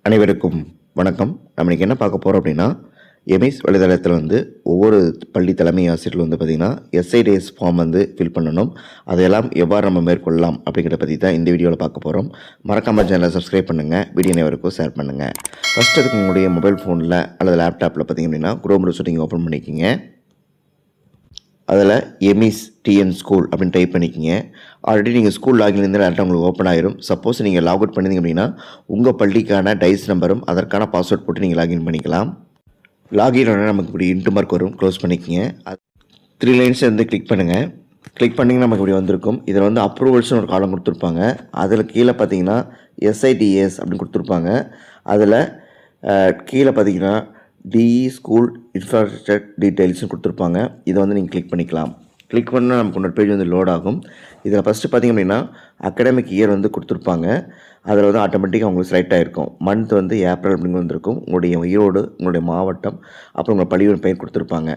அனைவருக்கும் வணக்கம். நம்ம இன்றைக்கி என்ன பார்க்க போகிறோம் அப்படின்னா, எமிஸ் வலைதளத்தில் ஒவ்வொரு பள்ளி தலைமை ஆசிரியர்கள் பார்த்திங்கன்னா எஸ்ஐடிஎஸ் ஃபார்ம் ஃபில் பண்ணணும். அதையெல்லாம் எவ்வாறு நம்ம மேற்கொள்ளலாம் அப்படிங்கிறத பற்றி தான் இந்த வீடியோவில் பார்க்க போகிறோம். மறக்காம சேனலை சப்ஸ்கிரைப் பண்ணுங்கள், வீடியோ அனைவருக்கும் ஷேர் பண்ணுங்கள். ஃபஸ்ட் அதுக்கு உங்களுடைய மொபைல் ஃபோனில் அல்லது லேப்டாப்பில் பார்த்திங்க அப்படின்னா குரோம் ப்ரௌசர் நீங்கள் ஓப்பன் பண்ணிக்கிங்க. அதில் எமிஸ் டிஎன் ஸ்கூல் அப்படின்னு டைப் பண்ணிக்கிங்க. ஆல்ரெடி நீங்கள் ஸ்கூல் லாகின் இருந்தால் டேரெக்டாக உங்களுக்கு ஓப்பன் ஆயிரும். சப்போஸ் நீங்கள் லாக் அவுட் பண்ணிங்க அப்படின்னா உங்கள் பள்ளிக்கான டைஸ் நம்பரும் அதற்கான பாஸ்வேர்ட் போட்டு நீங்கள் லாகின் பண்ணிக்கலாம். லாகின் உடனே நமக்கு இப்படி இன்ட்டு மார்க் வரும், க்ளோஸ் பண்ணிக்கிங்க. 3 லைன்ஸ் கிளிக் பண்ணுங்கள். கிளிக் பண்ணிங்கன்னா நமக்கு இப்படி வந்திருக்கும். இதில் அப்ரூவல்ஸ்னு ஒரு காலம் கொடுத்துருப்பாங்க. அதில் கீழே பார்த்தீங்கன்னா எஸ்ஐடிஎஸ் அப்படின்னு கொடுத்துருப்பாங்க. அதில் கீழே பார்த்தீங்கன்னா டிஇ ஸ்கூல் இன்ஃப்ராஸ்ட்ரக்சர் டீட்டெயில்ஸ்னு கொடுத்துருப்பாங்க. இதை நீங்கள் கிளிக் பண்ணிக்கலாம். கிளிக் பண்ணால் நமக்கு இன்னொரு பேஜ் லோட் ஆகும். இதில் ஃபஸ்ட்டு பார்த்திங்க அப்படின்னா அகடமிக் இயர் கொடுத்துருப்பாங்க. அதில் ஆட்டோமேட்டிக்காக உங்களுக்கு செலக்ட் ஆகிருக்கும். மந்த் ஏப்ரல் அப்படின்னு வந்திருக்கும். உங்களுடைய ஈரோடு, உங்களுடைய மாவட்டம், அப்புறம் உங்கள் பள்ளியோட பெயர் கொடுத்துருப்பாங்க.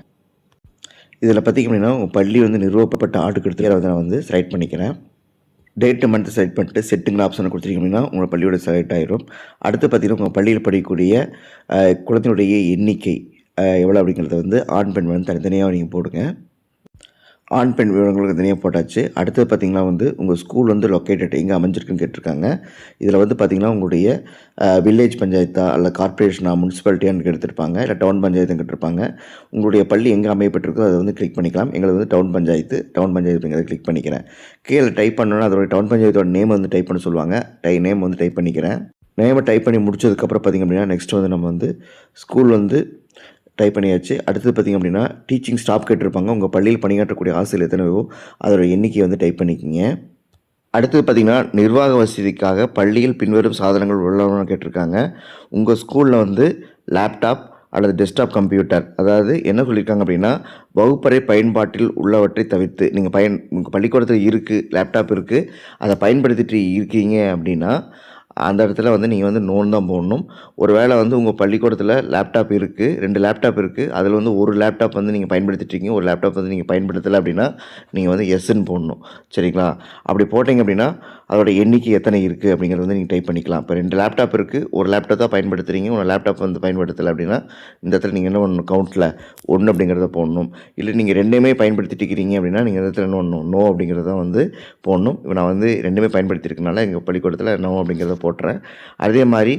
இதில் பார்த்திங்க அப்படின்னா உங்கள் பள்ளி நிறுவப்பட்ட ஆண்டுக்கு எடுத்து நான் செலக்ட் பண்ணிக்கிறேன். டேட்டு மந்த் செலக்ட் பண்ணிட்டு செட்டுங்கிற ஆப்ஷனை கொடுத்துருக்கீங்க அப்படின்னா உங்கள் பள்ளியோட செலக்ட் ஆகிரும். அடுத்து பார்த்திங்கன்னா உங்கள் பள்ளியில் படிக்கக்கூடிய குழந்தையுடைய எண்ணிக்கை எவ்வளோ அப்படிங்கிறத ஆண் பெண் தனித்தனியாக நீங்கள் போடுங்க. ஆண் பெண் விவரங்களுக்கு தனியாக போட்டாச்சு. அடுத்தது பார்த்திங்கன்னா உங்கள் ஸ்கூல் லொக்கேட்டட் எங்கே அமைஞ்சிருக்குன்னு கேட்டிருக்காங்க. இதில் பார்த்திங்கன்னா உங்களுடைய வில்லேஜ் பஞ்சாயத்தா அல்ல கார்பரேஷனா முனிசிபாலிட்டியான்னு எடுத்திருப்பாங்க, இல்லை டவுன் பஞ்சாயத்துன்னு கேட்டிருப்பாங்க. உங்களுடைய பள்ளி எங்கே அமையப்பட்டிருக்கோ அதை கிளிக் பண்ணிக்கலாம். எங்களுக்கு டவுன் பஞ்சாயத்து அப்படிங்கிறத கிளிக் பண்ணிக்கிறேன். கீழே டைப் பண்ணோன்னா அதோடைய டவுன் பஞ்சாயத்தோட நேம் டைப் பண்ண சொல்லுவாங்க. நேம் டைப் பண்ணிக்கிறேன். நேமை டைப் பண்ணி முடிச்சதுக்கப்புறம் பார்த்திங்க அப்படின்னா நெக்ஸ்ட் நம்ம ஸ்கூல் டைப் பண்ணியாச்சு. அடுத்தது பார்த்திங்க அப்படின்னா டீச்சிங் ஸ்டாஃப் கேட்டிருப்பாங்க. உங்கள் பள்ளியில் பணியாற்றக்கூடிய ஆசிரியர் எத்தனையோ அதோட எண்ணிக்கை டைப் பண்ணிக்கிங்க. அடுத்தது பார்த்திங்கன்னா நிர்வாக வசதிக்காக பள்ளியில் பின்வரும் சாதனங்கள் உள்ளவன்னு கேட்டிருக்காங்க. உங்கள் ஸ்கூலில் லேப்டாப் அல்லது டெஸ்க்டாப் கம்ப்யூட்டர், அதாவது என்ன சொல்லியிருக்காங்க அப்படின்னா வகுப்பறை பயன்பாட்டில் உள்ளவற்றை தவிர்த்து நீங்கள் உங்கள் பள்ளிக்கூடத்தில் இருக்குது, லேப்டாப் இருக்குது, அதை பயன்படுத்திட்டு இருக்கீங்க அப்படின்னா அந்த இடத்துல நீங்கள் நோன் தான் போடணும். ஒரு வேளை உங்கள் பள்ளிக்கூடத்தில் லேப்டாப் இருக்குது, 2 லேப்டாப் இருக்குது, அதில் ஒரு லேப்டாப் நீங்கள் பயன்படுத்திட்டுருக்கீங்க, ஒரு லேப்டாப் நீங்கள் பயன்படுத்தலை அப்படின்னா நீங்கள் எஸ்ன்னு போடணும். சரிங்களா? அப்படி போட்டிங்க அப்படின்னா அதோட எண்ணிக்கை எத்தனை இருக்குது அப்படிங்கிறது நீங்கள் டைப் பண்ணிக்கலாம். இப்போ 2 லேப்டாப் இருக்குது, ஒரு லேப்டாப் தான் பயன்படுத்துகிறீங்க, ஒரு லேப்டாப் பயன்படுத்தலை அப்படின்னா இந்த இடத்துல நீங்கள் என்ன பண்ணணும், கவுண்ட்டில் 1 அப்படிங்கிறத போடணும். இல்லை நீங்கள் 2மே பயன்படுத்திட்டு இருக்கிறீங்க அப்படின்னா நீங்கள் இந்த இடத்துல என்ன பண்ணணும், நோ அப்படிங்கிறத போடணும். இப்போ நான் 2மே பயன்படுத்தியிருக்கனால எங்கள் பள்ளிக்கூடத்தில் நோ அப்படிங்கிறத போட்டுறேன். அதே மாதிரி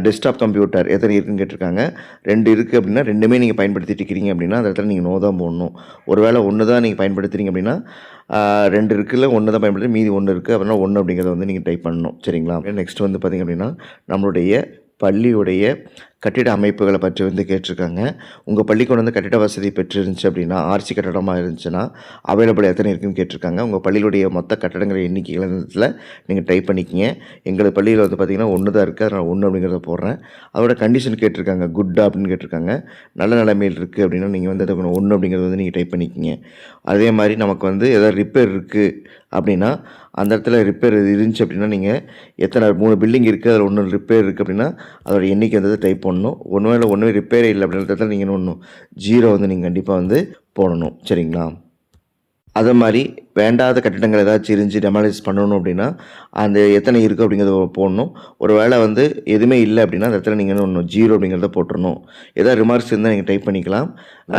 டெஸ்க்டாப் கம்ப்யூட்டர் எத்தனை இருக்குதுன்னு கேட்டிருக்காங்க. 2 இருக்குது அப்படின்னா 2மே நீங்கள் பயன்படுத்திட்டு இருக்கிறீங்க அப்படின்னா அந்த இடத்துல நீங்கள் நோ தான் போடணும். ஒரு வேளை 1 தான் நீங்கள் பயன்படுத்துகிறீங்க அப்படின்னா 2 இருக்குல்ல, 1 தான் பயன்படுத்தி மீதி 1 இருக்குது அப்படின்னா 1 அப்படிங்கிறத நீங்கள் டைப் பண்ணணும். சரிங்களா? நெக்ஸ்ட் பார்த்திங்க அப்படின்னா நம்மளுடைய பள்ளியுடைய கட்டிட அமைப்புகளை பற்றி கேட்டிருக்காங்க. உங்கள் பள்ளிக்கூடம் கட்டிட வசதி பெற்றிருந்துச்சு அப்படின்னா ஆர்சி கட்டடமாக இருந்துச்சுன்னா அவைலபிள் எத்தனை இருக்குதுன்னு கேட்டிருக்காங்க. உங்கள் பள்ளியுடைய மொத்த கட்டடங்கள் எண்ணிக்கையில் நீங்கள் டைப் பண்ணிக்கிங்க. எங்கள் பள்ளியில் பார்த்திங்கன்னா 1 தான் இருக்குது, அதனால் 1 அப்படிங்கிறத போடுறேன். அதோட கண்டிஷன் கேட்டிருக்காங்க, குட்டா அப்படின்னு கேட்டிருக்காங்க. நல்ல நிலைமையில் இருக்குது அப்படின்னா நீங்கள் அதை 1 அப்படிங்கிறத நீங்கள் டைப் பண்ணிக்கிங்க. அதே மாதிரி நமக்கு எதாவது ரிப்பேர் இருக்குது அப்படின்னா அந்த இடத்துல ரிப்பேர் இருந்துச்சு அப்படின்னா நீங்கள் எத்தனை 3 பில்டிங் இருக்குது, அதில் 1 ரிப்பேர் இருக்குது அப்படின்னா அதோட எண்ணிக்கை டைப் பண்ணணும். ஒன்றுமே ரிப்பேரே இல்லை அப்படின்றத நீங்கள் என்ன பண்ணணும், 0 நீங்கள் கண்டிப்பாக போடணும். சரிங்களா? அது மாதிரி வேண்டாத கட்டிடங்கள் ஏதாச்சும் இருந்துச்சு டெமாலிஷ் பண்ணணும் அப்படின்னா அந்த எத்தனை இருக்குது அப்படிங்கிறத போடணும். ஒரு வேளை எதுவுமே இல்லை அப்படின்னா அந்த இடத்துல நீங்கள் என்ன பண்ணணும், 0 அப்படிங்கிறத போட்டுடணும். ஏதாவது ரிமார்க்ஸ் இருந்தால் நீங்கள் டைப் பண்ணிக்கலாம்.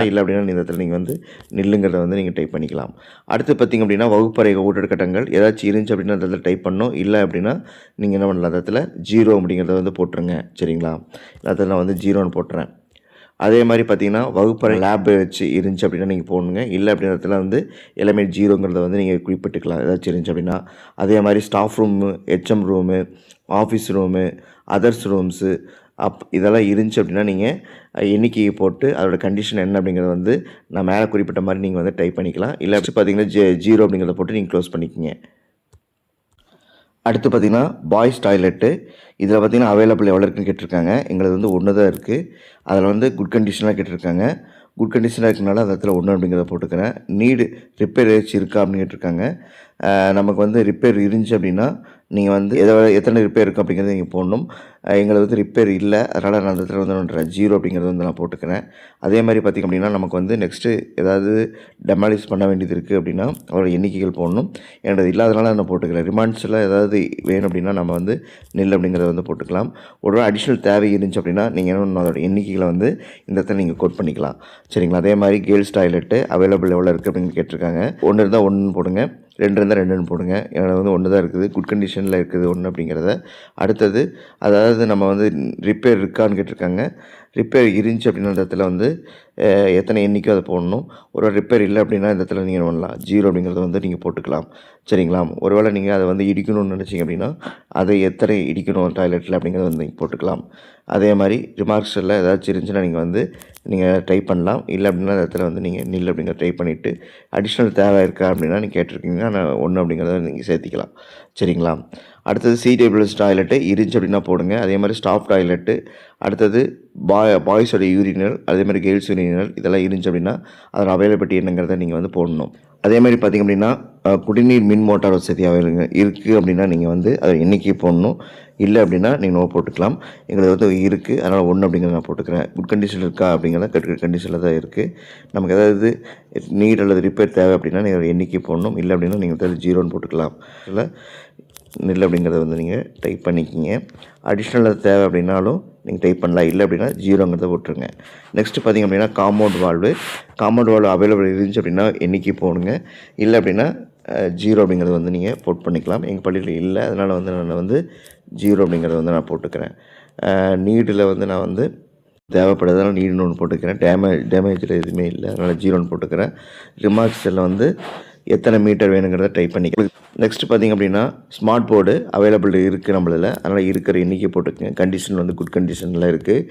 இல்லை அப்படின்னா இந்த இடத்துல நீங்கள் நில்லுங்கிறத நீங்கள் டைப் பண்ணிக்கலாம். அடுத்து பார்த்திங்க அப்படின்னா வகுப்பறை ஊட்டர் கட்டங்கள் ஏதாச்சும் இருந்துச்சு அப்படின்னா அந்த இடத்துல டைப் பண்ணணும். இல்லை அப்படின்னா நீங்கள் என்ன பண்ணலாம், அந்த இடத்துல 0 அப்படிங்கிறத போட்டுருங்க. சரிங்களா? அதில் நான் 0ன்னு போட்டுறேன். அதே மாதிரி பார்த்திங்கன்னா வகுப்பறை லேப் வச்சு இருந்துச்சு அப்படின்னா நீங்கள் போடணுங்க. இல்லை அப்படின்றதுல எல்லாமே 0ங்கிறத நீங்கள் குறிப்பிட்டுக்கலாம் ஏதாச்சும் இருந்துச்சு அப்படின்னா. அதே மாதிரி staff room, HM room, office room, others rooms இதெல்லாம் இருந்துச்சு அப்படின்னா நீங்கள் எண்ணிக்கையை போட்டு அதோடய கண்டிஷன் என்ன அப்படிங்கிறத நான் மேலே குறிப்பிட்ட மாதிரி நீங்கள் டைப் பண்ணிக்கலாம். இல்லை பார்த்திங்கன்னா 0 அப்படிங்கிறத போட்டு நீங்கள் க்ளோஸ் பண்ணிக்கோங்க. அடுத்து பார்த்திங்கன்னா பாய்ஸ் டாய்லெட்டு, இதில் பார்த்திங்கன்னா அவைலபிள் எவ்வளோ இருக்குன்னு கேட்டிருக்காங்க. எங்களுக்கு 1 தான் இருக்குது. அதில் குட் கண்டிஷனாக கேட்டிருக்காங்க. குட் கண்டிஷனாக இருக்கனால அந்த இடத்துல 1 அப்படிங்கிறத போட்டுக்கிறேன். நீடு ரிப்பேர் ஏதாச்சும் இருக்கா அப்படின்னு கேட்டிருக்காங்க. நமக்கு வந்து ரிப்பேர் இருந்துச்சு அப்படின்னா நீங்கள் வந்து எத்தனை ரிப்பேர் இருக்குது அப்படிங்கிறத நீங்கள் போடணும். எங்களுக்கு வந்து ரிப்பேர் இல்லை, அதனால் நான் அந்த இடத்துல வந்து பண்ணுறேன் 0 அப்படிங்கிறத வந்து நான் போட்டுக்கிறேன். அதே மாதிரி பார்த்திங்க அப்படின்னா நமக்கு வந்து நெக்ஸ்ட்டு ஏதாவது டெமாலிஷ் பண்ண வேண்டியது இருக்குது அப்படின்னா அதோட எண்ணிக்கைகள் போடணும். என்னோடது இல்லாதனால நான் போட்டுக்கிறேன். ரிமாண்ட்ஸில் ஏதாவது வேணும் அப்படின்னா நம்ம வந்து நெல் அப்படிங்கிறத வந்து போட்டுக்கலாம். ஒரு அடிஷ்னல் தேவை இருந்துச்சு அப்படின்னா நீங்கள் என்ன அதோட எண்ணிக்கைகளை வந்து இந்த இடத்துல நீங்கள் கோட் பண்ணிக்கலாம். சரிங்களா? அதே மாதிரி கேர்ள்ஸ் டாய்லெட்டு அவைலபிள் எவ்வளோ இருக்குது அப்படின்னு கேட்டிருக்காங்க. 1 இருந்தால் 1ன்னு போடுங்க, 2 இருந்தால் 2ன்னு போடுங்க. என்னோட வந்து 1 தான் இருக்குது, குட் கண்டிஷனில் இருக்குது 1 அப்படிங்கிறத. அடுத்தது அதாவது நம்ம வந்து ரிப்பேர் இருக்கான்னு கேட்டிருக்காங்க. ரிப்பேர் இருந்துச்சு அப்படின்னா இந்த இடத்துல வந்து எத்தனை எண்ணிக்கை அதை போடணும். ஒரு ரிப்பேர் இல்லை அப்படின்னா இந்த இடத்துல நீங்கள் பண்ணலாம் 0 அப்படிங்கிறத வந்து நீங்கள் போட்டுக்கலாம். சரிங்களா? ஒருவேளை நீங்கள் அதை வந்து இடிக்கணும்னு நினச்சிங்க அப்படின்னா அதை எத்தனை இடிக்கணும் டாய்லெட்டில் அப்படிங்கிறத வந்து நீங்கள் போட்டுக்கலாம். அதே மாதிரி ரிமார்க்ஸில் ஏதாச்சும் இருந்துச்சுன்னா நீங்கள் டைப் பண்ணலாம். இல்லை அப்படின்னா அந்த இடத்துல வந்து நீங்கள் நில் அப்படிங்கிறத டைப் பண்ணிவிட்டு அடிஷ்னல் தேவை இருக்கா அப்படின்னா நீங்கள் கேட்டிருக்கீங்கன்னா நான் 1 அப்படிங்கிறத நீங்கள் சேர்த்திக்கலாம். சரிங்களா? அடுத்தது சிடபிள்யூஎஸ் டாய்லெட்டு இருந்துச்சு அப்படின்னா போடுங்க. அதே மாதிரி ஸ்டாஃப் டாய்லெட்டு, அடுத்தது பாய்ஸோட யூரினல், அதே மாதிரி கேர்ள்ஸ் யூரினல் இதெல்லாம் இருந்துச்சு அப்படின்னா அதோட அவைலபிலிட்டி என்னங்கிறத நீங்கள் வந்து போடணும். அதே மாதிரி பார்த்திங்க அப்படின்னா குடிநீர் மின் மோட்டார் வசதி இருக்குது அப்படின்னா நீங்கள் வந்து அதை எண்ணிக்கை போடணும். இல்லை அப்படின்னா நீங்கள் நோ போட்டுக்கலாம். எங்களுக்கு வந்து இருக்குது, அதனால் 1 அப்படிங்கிறத நான் போட்டுக்கிறேன். குட் கண்டிஷன் இருக்கா அப்படிங்கிறத குட் கண்டிஷனில் தான் இருக்குது. நமக்கு ஏதாவது நீட் அல்லது ரிப்பேர் தேவை அப்படின்னா நீங்கள் எண்ணிக்கை போடணும். இல்லை அப்படின்னா நீங்கள் வந்து 0ன்னு போட்டுக்கலாம். இல்லை நெல் அப்படிங்கிறத வந்து நீங்கள் டைப் பண்ணிக்கிங்க. அடிஷ்னலாக தேவை அப்படின்னாலும் நீங்கள் டைப் பண்ணலாம். இல்லை அப்படின்னா 0ங்கிறத போட்டுருங்க. நெக்ஸ்ட்டு பார்த்திங்க அப்படின்னா காம்பவுண்ட் வால்வு அவைலபிள் இருந்துச்சு அப்படின்னா எண்ணிக்கை போடுங்க. இல்லை அப்படின்னா 0 அப்படிங்கிறத வந்து நீங்கள் போட் பண்ணிக்கலாம். எங்கள் பள்ளியில் இல்லை, அதனால் வந்து நான் வந்து 0 அப்படிங்கிறத வந்து நான் போட்டுக்கிறேன். நீடில் வந்து நான் வந்து தேவைப்படுறதுனால நீடுன்னு ஒன்று போட்டுக்கிறேன். டேமேஜில் எதுவுமே இல்லை, அதனால் 0ன்னு போட்டுக்கிறேன். ரிமார்க்ஸில் வந்து எத்தனை மீட்டர் வேணுங்கிறத டைப் பண்ணிக்கிறேன். நெக்ஸ்ட்டு பார்த்திங்க அப்படின்னா ஸ்மார்ட் போர்டு அவைலபிள் இருக்குது நம்மளில், அதனால் இருக்கிற எண்ணிக்கை போட்டுக்கங்க. கண்டிஷன் வந்து குட் கண்டிஷனில் இருக்குது.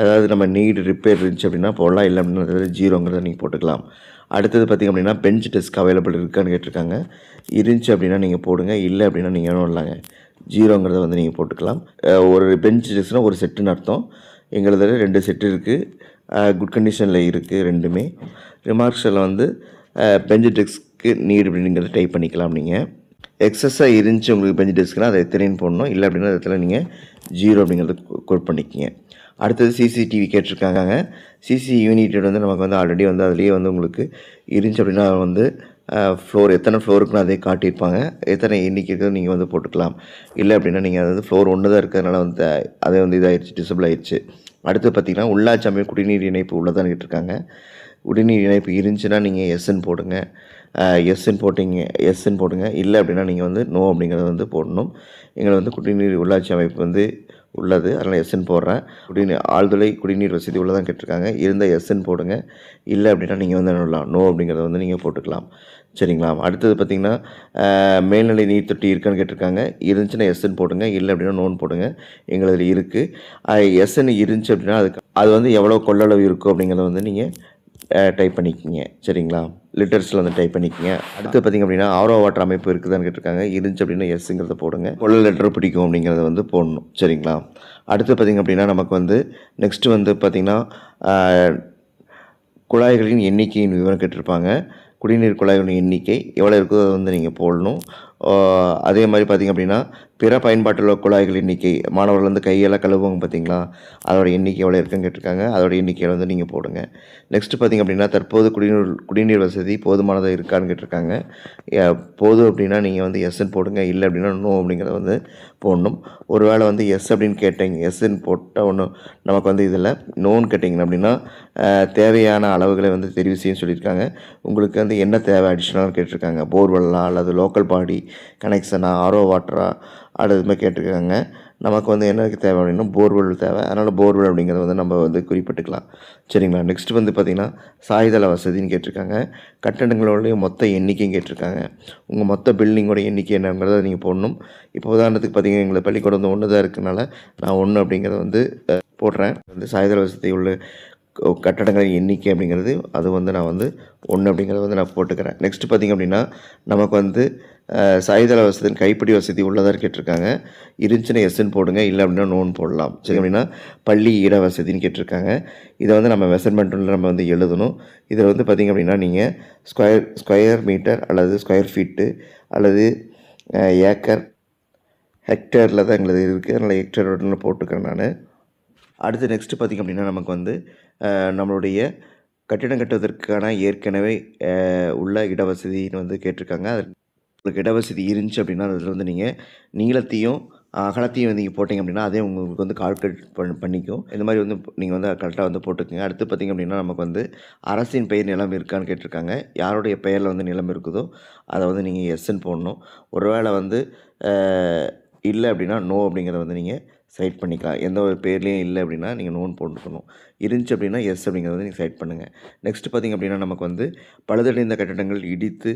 அதாவது நம்ம நீடு ரிப்பேர் இருந்துச்சு அப்படின்னா போடலாம். இல்லை அப்படின்னா 0ங்கிறத நீங்கள் போட்டுக்கலாம். அடுத்தது பார்த்திங்க அப்படின்னா பெஞ்ச் டெஸ்க் அவைலபிள் இருக்கான்னு கேட்டிருக்காங்க. இருந்துச்சு அப்படின்னா நீங்கள் போடுங்க. இல்லை அப்படின்னா நீங்கள் என்ன பண்ணலாங்க 0ங்கிறத வந்து நீங்கள் போட்டுக்கலாம். ஒரு பெஞ்ச் டெஸ்க்னால் ஒரு செட்டுன்னு அர்த்தம். எங்களதில் 2 செட்டு இருக்குது. குட் கண்டிஷனில் இருக்குது 2மே. ரிமார்க்ஸில் வந்து பெஞ்ச் டெஸ்க்கு நீடு அப்படிங்கிறத டைப் பண்ணிக்கலாம். நீங்கள் எக்ஸஸாக இருந்துச்சு உங்களுக்கு பெஞ்ச் டெஸ்க்னால் அதை எத்தனைன்னு போடணும். இல்லை அப்படின்னா இடத்துல நீங்கள் 0 அப்படிங்கிறத கோட் பண்ணிக்கிங்க. அடுத்தது சிசிடிவி கேட்டிருக்காங்க. சிசி யூனிட் வந்து நமக்கு வந்து ஆல்ரெடி வந்து அதுலேயே வந்து உங்களுக்கு இருந்துச்சு அப்படின்னா வந்து எத்தனை ஃப்ளோருக்குன்னு அதே காட்டியிருப்பாங்க. எத்தனை எண்ணிக்கைக்கு நீங்கள் வந்து போட்டுக்கலாம். இல்லை அப்படின்னா நீங்கள் அது வந்து ஃப்ளோர் 1 தான் இருக்கிறதுனால வந்து அதே வந்து இதாகிடுச்சு, டிசபிள் ஆகிடுச்சு. அடுத்து பார்த்திங்கன்னா உள்ளாட்சி அமைப்பு குடிநீர் இணைப்பு உள்ளதான்னு கேட்டிருக்காங்க. குடிநீர் இணைப்பு இருந்துச்சுன்னா நீங்கள் எஸ்ன்னு போடுங்க. எஸ்ன்னு போடுங்க. இல்லை அப்படின்னா நீங்கள் வந்து நோ அப்படிங்கிறத வந்து போடணும். எங்களை வந்து குடிநீர் உள்ளாட்சி அமைப்பு வந்து உள்ளது, அதனால் எஸ்ன்னு போடுறேன். ஆழ்துளை குடிநீர் வசதி உள்ளதான் கேட்டிருக்காங்க. இருந்தால் எஸ்ன்னு போடுங்க. இல்லை அப்படின்னா நீங்கள் வந்து என்ன நோ அப்படிங்கிறத வந்து நீங்கள் போட்டுக்கலாம். சரிங்களா? அடுத்தது பார்த்திங்கன்னா மேல்நிலை நீர் தொட்டி இருக்கான்னு கேட்டிருக்காங்க. இருந்துச்சுன்னா எஸ்ன்னு போடுங்க. இல்லை அப்படின்னா நோன்னு போடுங்க. எங்களதில் இருக்குது. எஸ்ன்னு இருந்துச்சு அப்படின்னா அது வந்து எவ்வளோ கொள்ளளவு இருக்கும் அப்படிங்கிறத வந்து நீங்கள் டைப் பண்ணிக்கிங்க. சரிங்களா? லிட்டர்ஸில் வந்து டைப் பண்ணிக்கிங்க. அடுத்து பார்த்திங்க அப்படின்னா ஆரோ வாட்டர் அமைப்பு இருக்குதான்னு கேட்டிருக்காங்க. இருந்துச்சு அப்படின்னா எஸ்ங்கிறத போடுங்க. கொள்ள லிட்டர் பிடிக்கும் அப்படிங்கிறத வந்து போடணும். சரிங்களா? அடுத்து பார்த்திங்க அப்படின்னா நமக்கு வந்து நெக்ஸ்ட்டு வந்து பார்த்திங்கன்னா குழாய்களின் எண்ணிக்கையின் விவரம் கேட்டிருப்பாங்க. குடிநீர் குழாய்களின் எண்ணிக்கை எவ்வளோ இருக்கோ அதை வந்து நீங்கள் போடணும். அதே மாதிரி பார்த்திங்க அப்படின்னா பிற பயன்பாட்டில் குழாய்கள் எண்ணிக்கை, மாணவர்கள் வந்து கையெல்லாம் கழுவுவாங்க பார்த்திங்களா, அதோட எண்ணிக்கை எவ்வளோ இருக்குன்னு கேட்டிருக்காங்க. அதோட எண்ணிக்கையை வந்து நீங்கள் போடுங்க. நெக்ஸ்ட்டு பார்த்திங்க அப்படின்னா தற்போது குடிநீர் வசதி போதுமானதாக இருக்கான்னு கேட்டிருக்காங்க. போதும் அப்படின்னா நீங்கள் வந்து எஸ்ன்னு போடுங்க. இல்லை அப்படின்னா நோ அப்படிங்கிறத வந்து போடணும். ஒரு வேளை வந்து எஸ் அப்படின்னு கேட்டீங்க, எஸ்ன்னு போட்டால் ஒன்றும் நமக்கு வந்து இதில் நோன்னு கேட்டிங்க அப்படின்னா தேவையான அளவுகளை வந்து தெரிவு செய்ய சொல்லியிருக்காங்க. உங்களுக்கு வந்து என்ன தேவை அடிஷ்னலாக கேட்டிருக்காங்க. போர்வெல்லாம் அல்லது லோக்கல் பாடி கனெக்ஷனா, ஆரோ வாட்டரா அது மாதிரி கேட்டிருக்காங்க. நமக்கு வந்து என்ன தேவை அப்படின்னா போர்வெல் தேவை, அதனால் போர்வெல் அப்படிங்கிறத வந்து நம்ம வந்து குறிப்பிட்டுக்கலாம். சரிங்களா? நெக்ஸ்ட் வந்து பார்த்திங்கன்னா சாய்தள வசதின்னு கேட்டிருக்காங்க. கட்டடங்களுடைய மொத்த எண்ணிக்கையும் கேட்டிருக்காங்க. உங்கள் மொத்த பில்டிங்கோட எண்ணிக்கை என்னங்கிறத நீங்கள் போடணும். இப்போ உதாரணத்துக்கு பார்த்திங்கன்னா எங்களை பள்ளிக்கூடம் வந்து 1 தான் இருக்கிறனால நான் 1 அப்படிங்கிறத வந்து போடுறேன். வந்து சாய்தள வசதி உள்ள கட்டடங்களின் எண்ணிக்கை அப்படிங்கிறது அது வந்து நான் வந்து 1 அப்படிங்கிறத வந்து நான் போட்டுக்கிறேன். நெக்ஸ்ட் பார்த்திங்க அப்படின்னா நமக்கு வந்து சாய்தள வசதி கைப்பிடி வசதி உள்ளதாக கேட்டிருக்காங்க. இருந்துச்சுன்னா எஸ்ன்னு போடுங்க, இல்லை அப்படின்னா நோன்னு போடலாம். சரி அப்படின்னா பள்ளி இட வசதின்னு கேட்டிருக்காங்க. இதை வந்து நம்ம மெஷர்மெண்ட்டில் நம்ம வந்து எழுதணும். இதில் வந்து பார்த்திங்க அப்படின்னா நீங்கள் ஸ்கொயர் மீட்டர் அல்லது ஸ்கொயர் ஃபீட்டு அல்லது ஏக்கர் ஹெக்டேரில் தான் எங்களுக்கு இருக்குது. அதனால் ஹெக்டேர் போட்டுக்கிறேன் நான். அடுத்து நெக்ஸ்ட்டு பார்த்திங்க அப்படின்னா நமக்கு வந்து நம்மளுடைய கட்டிடம் கட்டுவதற்கான ஏற்கனவே உள்ள இடவசதின்னு வந்து கேட்டிருக்காங்க. அது உங்களுக்கு இடவசதி இருந்துச்சு அப்படின்னா அதில் வந்து நீங்கள் நீளத்தையும் அகலத்தையும் நீங்கள் போட்டிங்க அப்படின்னா அதே உங்களுக்கு வந்து கால்குலேட் பண்ணிக்கும். இந்த மாதிரி வந்து நீங்கள் வந்து கரெக்டாக வந்து போட்டுக்கோங்க. அடுத்து பார்த்திங்க அப்படின்னா நமக்கு வந்து அரசின் பெயர் நிலம் இருக்கான்னு கேட்டிருக்காங்க. யாருடைய பெயரில் வந்து நிலம் இருக்குதோ அதை வந்து நீங்கள் எஸ்ன்னு போடணும். ஒருவேளை வந்து இல்லை அப்படின்னா நோ அப்படிங்கிறத வந்து நீங்கள் செலக்ட் பண்ணிக்கலாம். எந்த ஒரு பேர்லேயும் இல்லை அப்படின்னா நீங்கள் நோன் போட்டுக்கணும். இருந்துச்சு அப்படின்னா எஸ் அப்படிங்கிறத வந்து நீங்கள் செலக்ட் பண்ணுங்கள். நெக்ஸ்ட்டு பார்த்திங்க அப்படின்னா நமக்கு வந்து பழுதடைந்த கட்டடங்கள் இடித்து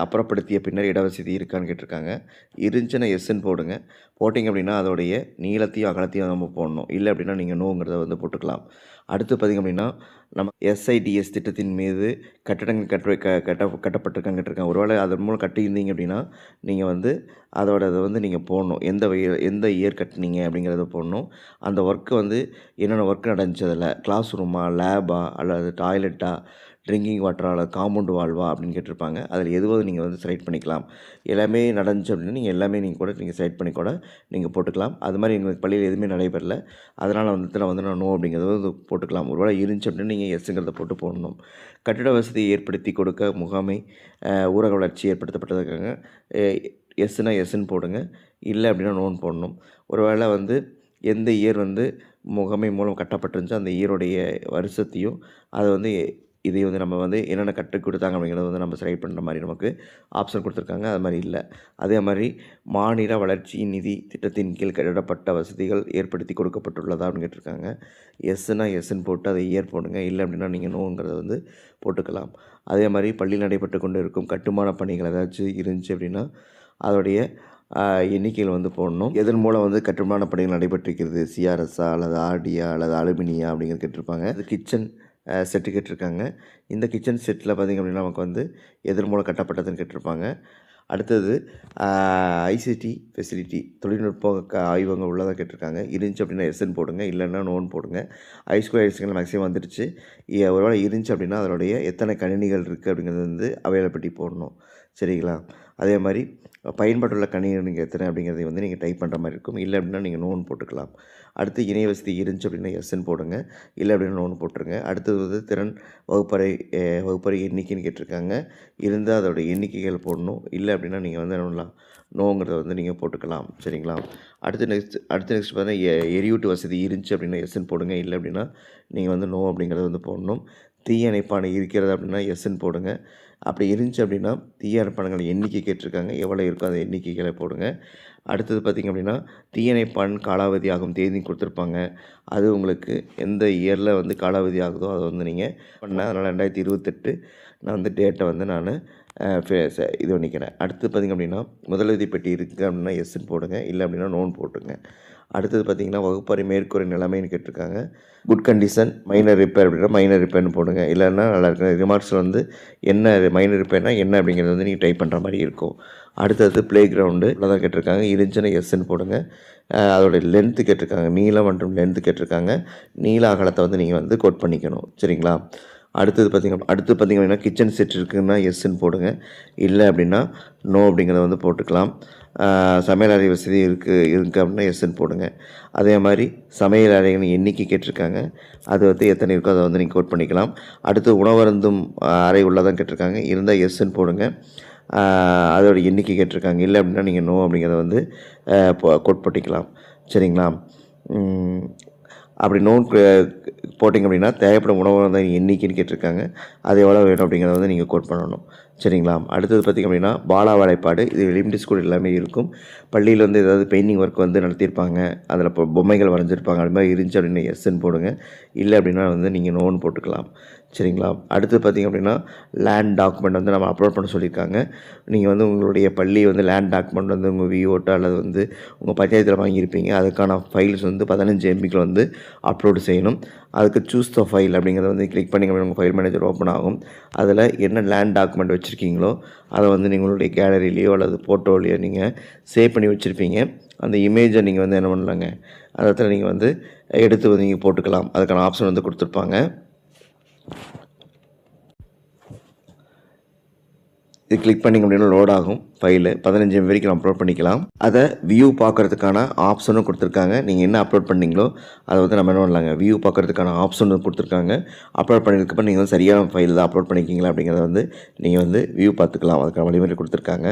அப்புறப்படுத்திய பின்னர் இடவசதி இருக்கான்னு கேட்டிருக்காங்க. இருந்துச்சுன்னா எஸ்ன்னு போடுங்க. போட்டிங்க அப்படின்னா அதோடைய நீளத்தையும் அகலத்தையும் நம்ம போடணும். இல்லை அப்படின்னா நீங்கள் நோங்கிறத வந்து போட்டுக்கலாம். அடுத்து பார்த்திங்க அப்படின்னா நம்ம எஸ்ஐடிஎஸ் திட்டத்தின் மீது கட்டடங்கள் கட்டப்பட்டிருக்கான்னு கேட்டிருக்காங்க. ஒருவேளை அதன் மூலம் கட்டியிருந்தீங்க அப்படின்னா நீங்கள் வந்து அதோட இதை வந்து நீங்கள் போடணும். எந்த இயர் கட்டினீங்க அப்படிங்கிறத போடணும். அந்த ஒர்க்கு வந்து என்னென்ன ஒர்க் நடந்துச்சு அதில் கிளாஸ் ரூமா, லேபா அல்லது டாய்லெட்டா, ட்ரிங்கிங் வாட்டரா அல்லது காம்பவுண்ட் வால்வா அப்படின்னு கேட்டிருப்பாங்க. அதில் எதுவாவது நீங்கள் வந்து செலக்ட் பண்ணிக்கலாம். எல்லாமே நடந்துச்சு அப்படின்னா நீங்கள் எல்லாமே நீங்கள் செலக்ட் பண்ணி கூட நீங்கள் போட்டுக்கலாம். அது மாதிரி எங்களுக்கு பள்ளியில் எதுவுமே நடைபெறல. அதனால் நான் நோ அப்படிங்கிறத வந்து போட்டுக்கலாம். ஒருவேளை இருந்துச்சு அப்படின்னா நீங்கள் எஸ்ஸுங்கிறத போட்டு போடணும். கட்டிட வசதியை ஏற்படுத்தி கொடுக்க முகாமை ஊரக வளர்ச்சி ஏற்படுத்தப்பட்டதுக்காக எஸ்ஸுனா எஸ்ன்னு போடுங்க. இல்லை அப்படின்னா நோன்னு போடணும். ஒருவேளை வந்து எந்த இயர் வந்து முகமை மூலம் கட்டப்பட்டிருந்துச்சோ அந்த இயருடைய வருஷத்தையும் அதை வந்து இதை வந்து நம்ம வந்து என்னென்ன கற்றுக் கொடுத்தாங்க அப்படிங்கிறத வந்து நம்ம செலக்ட் பண்ணுற மாதிரி நமக்கு ஆப்ஷன் கொடுத்துருக்காங்க. அது மாதிரி இல்லை. அதே மாதிரி மாநில வளர்ச்சி நிதி திட்டத்தின் கீழ் கட்டப்பட்ட வசதிகள் ஏற்படுத்தி கொடுக்கப்பட்டுள்ளதா அப்படின்னு கேட்டிருக்காங்க. எஸ்ஸுனா எஸ்ன்னு போட்டு அதை இயர் போடுங்க. இல்லை அப்படின்னா நீங்கள் நோங்கிறத வந்து போட்டுக்கலாம். அதே மாதிரி பள்ளியில் நடைபெற்று கொண்டு இருக்கும் கட்டுமான பணிகள் ஏதாச்சும் இருந்துச்சு அப்படின்னா அதோடைய எண்ணிக்கையில் வந்து போடணும். எதன் மூலம் வந்து கட்டுமான பணிகள் நடைபெற்றிருக்கிறது, சிஆர்எஸ்ஸா அல்லது ஆர்டியா அல்லது அலுமினியா அப்படிங்கிறது கேட்டிருப்பாங்க. அது கிச்சன் செட்டு கேட்டிருக்காங்க. இந்த கிச்சன் செட்டில் பார்த்திங்க அப்படின்னா நமக்கு வந்து எதன் மூலம் கட்டப்பட்டதுன்னு கேட்டிருப்பாங்க. அடுத்தது ஐசிடி ஃபெசிலிட்டி தொழில்நுட்ப ஆய்வகங்கள் உள்ளதாக கேட்டிருக்காங்க. இருந்துச்சு அப்படின்னா எஸ்ன்னு போடுங்க. இல்லைன்னா நோன்னு போடுங்க. ஹைஸ்கூல் ஹையர் மேக்ஸிமம் வந்துடுச்சு. ஒருவேளை இருந்துச்சு அப்படின்னா அதனுடைய எத்தனை கணினிகள் இருக்குது அப்படிங்கிறது வந்து அவைலபிலிட்டி போடணும். சரிங்களா? அதே மாதிரி பயன்பாட்டுள்ள கணினிகள் எத்தனை அப்படிங்கிறத வந்து நீங்கள் டைப் பண்ணுற மாதிரி இருக்கும். இல்லை அப்படின்னா நீங்கள் நோன்னு போட்டுக்கலாம். அடுத்து இணைய வசதி இருந்துச்சு அப்படின்னா எஸ்ன்னு போடுங்க. இல்லை அப்படின்னா நோன்னு போட்டுருங்க. அடுத்தது வந்து திறன் வகுப்பறை எண்ணிக்கைன்னு கேட்டிருக்காங்க. இருந்தால் அதோட எண்ணிக்கைகள் போடணும். இல்லை அப்படின்னா நீங்கள் வந்து என்ன நோங்கிறத வந்து நீங்கள் போட்டுக்கலாம். சரிங்களா? அடுத்து நெக்ஸ்ட் பார்த்தீங்கன்னா எரியூட்டு வசதி இருந்துச்சு அப்படின்னா எஸ்ன்னு போடுங்க. இல்லை அப்படின்னா நீங்கள் வந்து நோ அப்படிங்கிறத வந்து போடணும். தீயணைப்பானை இருக்கிறது அப்படின்னா எஸ்ன்னு போடுங்க. அப்படி இருந்துச்சு அப்படின்னா தீயணைப்பான்கள் எண்ணிக்கை கேட்டிருக்காங்க. எவ்வளோ இருக்கோ அந்த எண்ணிக்கைகளை போடுங்க. அடுத்தது பார்த்திங்க அப்படின்னா தீயணைப்பான் காலாவதி ஆகும் தேதி கொடுத்துருப்பாங்க. அது உங்களுக்கு எந்த இயரில் வந்து காலாவதி ஆகுதோ அதை வந்து நீங்கள் பண்ணேன். அதனால் 2028 நான் வந்து டேட்டை வந்து நான் இது பண்ணிக்கிறேன். அடுத்து பார்த்திங்க அப்படின்னா முதலுதவி பெட்டி இருக்குது அப்படின்னா எஸ்ன்னு போடுங்க. இல்லை அப்படின்னா நோன் போட்டுங்க. அடுத்தது பார்த்திங்கன்னா வகுப்பறை மேற்கூரை நிலைமைன்னு கேட்டிருக்காங்க. குட் கண்டிஷன் மைனர் ரிப்பேர் அப்படின்னா மைனர் ரிப்பேர்னு போடுங்க. இல்லைன்னா நல்லா இருக்கு. ரிமார்க்ஸில் வந்து என்ன மைனர் ரிப்பேர்னால் என்ன அப்படிங்கிறது வந்து நீங்கள் டைப் பண்ணுற மாதிரி இருக்கும். அடுத்தது ப்ளே கிரவுண்டு தான் கேட்டிருக்காங்க. இருந்துச்சுன்னா எஸ்ன்னு போடுங்க. அதோடைய லென்த்து கேட்டிருக்காங்க. நீளம் மற்றும் லென்த்து கேட்டிருக்காங்க. நீள அகலத்தை வந்து நீங்கள் வந்து கோட் பண்ணிக்கணும். சரிங்களா? அடுத்து பார்த்திங்க அப்படின்னா கிச்சன் செட் இருக்குதுன்னா எஸ்ன்னு போடுங்க. இல்லை அப்படின்னா நோ அப்படிங்கிறத வந்து போட்டுக்கலாம். சமையல் அறை வசதி இருக்குது அப்படின்னா எஸ்ன்னு போடுங்க. அதே மாதிரி சமையல் அறைகள் எண்ணிக்கை கேட்டிருக்காங்க. அது வந்து எத்தனை இருக்கோ அதை வந்து நீங்கள் கோட் பண்ணிக்கலாம். அடுத்து உணவருந்தும் அறை உள்ளதான் கேட்டிருக்காங்க. இருந்தால் எஸ்ன்னு போடுங்க. அதோட எண்ணிக்கை கேட்டிருக்காங்க. இல்லை அப்படின்னா நீங்கள் நோ அப்படிங்கிறத வந்து கோட் பண்ணிக்கலாம். சரிங்களா? அப்படி நோன் போட்டிங்க அப்படின்னா தேவைப்படும் உணவருந்த எண்ணிக்கைன்னு கேட்டிருக்காங்க. அது எவ்வளோ வேணும் அப்படிங்கிறத வந்து நீங்கள் கோட் பண்ணணும். சரிங்களா? அடுத்தது பார்த்திங்க அப்படின்னா பாலா வேலைப்பாடு. இது எலிமெண்ட்ரி ஸ்கூல் எல்லாமே இருக்கும். பள்ளியில் வந்து ஏதாவது பெயிண்டிங் ஒர்க் வந்து நடத்தியிருப்பாங்க. அதில் இப்போ பொம்மைகள் வரைஞ்சிருப்பாங்க. அது மாதிரி இருந்துச்சு அப்படின்னா எஸ்ன்னு போடுங்க. இல்லை அப்படின்னா வந்து நீங்கள் நோன்னு போட்டுக்கலாம். சரிங்களா? அடுத்து பார்த்திங்க அப்படின்னா லேண்ட் டாக்குமெண்ட் வந்து நம்ம அப்லோட் பண்ண சொல்லியிருக்காங்க. நீங்கள் வந்து உங்களுடைய பள்ளி வந்து லேண்ட் டாக்குமெண்ட் வந்து உங்கள் விஓட்ட அல்லது வந்து உங்கள் பஞ்சாயத்தில் வாங்கியிருப்பீங்க. அதுக்கான ஃபைல்ஸ் வந்து 15 MBக்குள்ள வந்து அப்லோடு செய்யணும். அதுக்கு சூஸ் த ஃபைல் அப்படிங்கிறத வந்து கிளிக் பண்ணிங்க அப்படின்னா உங்கள் ஃபைல் மேனேஜர் ஓப்பன் ஆகும். அதில் என்ன லேண்ட் டாக்குமெண்ட் வச்சுருக்கீங்களோ அதை வந்து உங்களுடைய கேலரிலேயோ அல்லது ஃபோட்டோலையோ நீங்கள் சேவ் பண்ணி வச்சுருப்பீங்க. அந்த இமேஜை நீங்கள் வந்து என்ன பண்ணலாங்க, அந்த இடத்துல நீங்கள் வந்து எடுத்து வந்து நீங்கள் போட்டுக்கலாம். அதுக்கான ஆப்ஷன் வந்து கொடுத்துருப்பாங்க. இது கிளிக் பண்ணிங்க அப்படின்னா லோட் ஆகும் ஃபைலு. 15 MB வரைக்கும் அப்லோட் பண்ணிக்கலாம். அதை வியூ பார்க்குறதுக்கான ஆப்ஷனும் கொடுத்துருக்காங்க. நீங்கள் என்ன அப்லோட் பண்ணீங்களோ அதை வந்து நம்ம என்ன பண்ணலாங்க, வியூ பார்க்குறதுக்கான ஆப்ஷனும் கொடுத்துருக்காங்க. அப்லோட் பண்ணதுக்கப்புறம் நீங்கள் வந்து சரியான ஃபைல் தான் அப்லோட் பண்ணிக்கிங்களா அப்படிங்கிறத வந்து நீங்கள் வந்து வியூ பார்த்துக்கலாம். அதுக்கான வழிமுறை கொடுத்துருக்காங்க.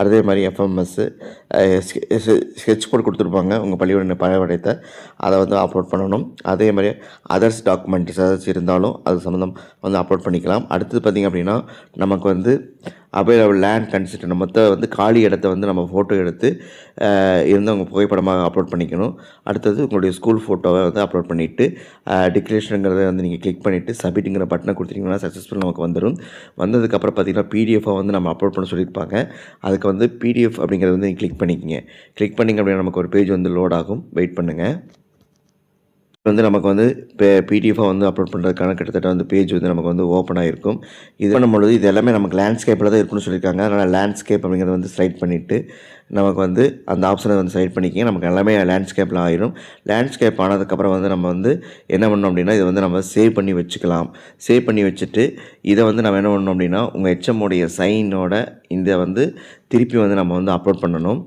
அதே மாதிரி FMS ஸ்கெட்ச் போர்டு கொடுத்துருப்பாங்க. உங்கள் பள்ளியோட பழைய அதை வந்து அப்லோட் பண்ணணும். அதே மாதிரி அதர்ஸ் டாக்குமெண்ட்ஸ் ஏதாச்சும் இருந்தாலும் அது சம்மந்தம் வந்து அப்லோட் பண்ணிக்கலாம். அடுத்தது பார்த்திங்க அப்படின்னா நமக்கு வந்து அவைலபிள் லேண்ட் கன்சென்ட் மொத்தம் வந்து காலி இடத்த வந்து நம்ம ஃபோட்டோ எடுத்து இருந்தவங்க புகைப்படமாக அப்லோட் பண்ணிக்கணும். அடுத்தது உங்களுடைய ஸ்கூல் ஃபோட்டோவை வந்து அப்லோட் பண்ணிவிட்டு டிக்ளரேஷனுங்கிறத வந்து நீங்கள் கிளிக் பண்ணிவிட்டு சப்மிட்டுங்கிற பட்டனை கொடுத்தீங்கன்னா சக்ஸஸ்ஃபுல் நமக்கு வந்துடும். வந்ததுக்கப்புறம் பார்த்திங்கன்னா பிடிஎஃபாக வந்து நம்ம அப்லோட் பண்ண சொல்லியிருப்பாங்க. அதுக்கு வந்து பிடிஎஃப் அப்படிங்கிறத வந்து நீங்கள் கிளிக் பண்ணிக்கிங்க. கிளிக் பண்ணிங்க அப்படின்னா நமக்கு ஒரு பேஜ் வந்து லோட் ஆகும். வெயிட் பண்ணுங்கள். வந்து நமக்கு வந்து இப்போ பிடிஎஃபாக வந்து அப்லோட் பண்ணுறதுக்கான கிட்டத்தட்ட வந்து பேஜ் வந்து நமக்கு வந்து ஓப்பன் ஆகிருக்கும். இது பண்ணும்பொழுது இது எல்லாமே நமக்கு லேண்ட்ஸ்கேப்பில் தான் இருக்குன்னு சொல்லியிருக்காங்க. அதனால் லேண்ட்ஸ்கேப் அப்படிங்கிறத வந்து ஸ்லைட் பண்ணிவிட்டு நமக்கு வந்து அந்த ஆப்ஷனை வந்து செலக்ட் பண்ணிக்கிங்க. நமக்கு எல்லாமே லேண்ட்ஸ்கேப்பில் ஆயிரும். லேண்ட்ஸ்கேப் ஆனதுக்கப்புறம் வந்து நம்ம வந்து என்ன பண்ணோம் அப்படின்னா இதை வந்து நம்ம சேவ் பண்ணி வச்சுக்கலாம். சேவ் பண்ணி வச்சுட்டு இதை வந்து நம்ம என்ன பண்ணணும் அப்படின்னா உங்கள் HMோடைய சைனோட இதை வந்து திருப்பி வந்து நம்ம வந்து அப்லோட் பண்ணணும்.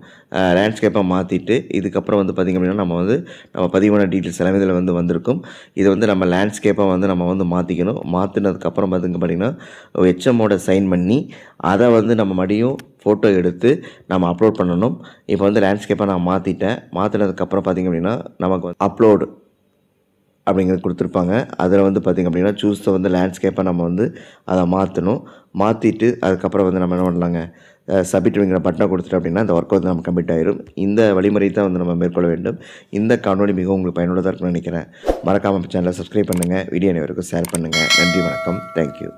லேண்ட்ஸ்கேப்பாக மாற்றிட்டு இதுக்கப்புறம் வந்து பார்த்திங்க அப்படின்னா நம்ம பதிவான டீட்டெயில்ஸ் எல்லாமே இதில் வந்து வந்திருக்கும். இதை வந்து நம்ம லேண்ட்ஸ்கேப்பாக வந்து நம்ம வந்து மாற்றிக்கணும். மாற்றினதுக்கப்புறம் பார்த்திங்கன்னா HMோட சைன் பண்ணி அதை வந்து நம்ம மறுபடியும் ஃபோட்டோ எடுத்து நம்ம அப்லோட் பண்ணணும். இப்போ வந்து லேண்ட்ஸ்கேப்பாக நான் மாற்றிட்டேன். மாற்றினதுக்கப்புறம் பார்த்திங்க அப்படின்னா நமக்கு வந்து அப்லோடு அப்படிங்கிறது கொடுத்துருப்பாங்க. அதில் வந்து பார்த்திங்க அப்படின்னா சூஸை வந்து லேண்ட்ஸ்கேப்பாக நம்ம வந்து அதை மாற்றணும். மாற்றிட்டு அதுக்கப்புறம் வந்து நம்ம என்ன பண்ணலாங்க, சப்மிட்டுங்கிற பட்டனை கொடுத்துட்டு அப்படின்னா இந்த ஒர்க் வந்து நம்ம கம்ப்ளீட் ஆயிரும். இந்த வழிமுறை தான் வந்து நம்ம மேற்கொள்ள வேண்டும். இந்த காணொலி மிகவும் உங்களுக்கு பயனுள்ளதாக இருக்குன்னு நினைக்கிறேன். மறக்காமல் சேனலை சப்ஸ்கிரைப் பண்ணுங்கள். வீடியோ அனைவருக்கும் ஷேர் பண்ணுங்கள். நன்றி, வணக்கம். தேங்க்யூ.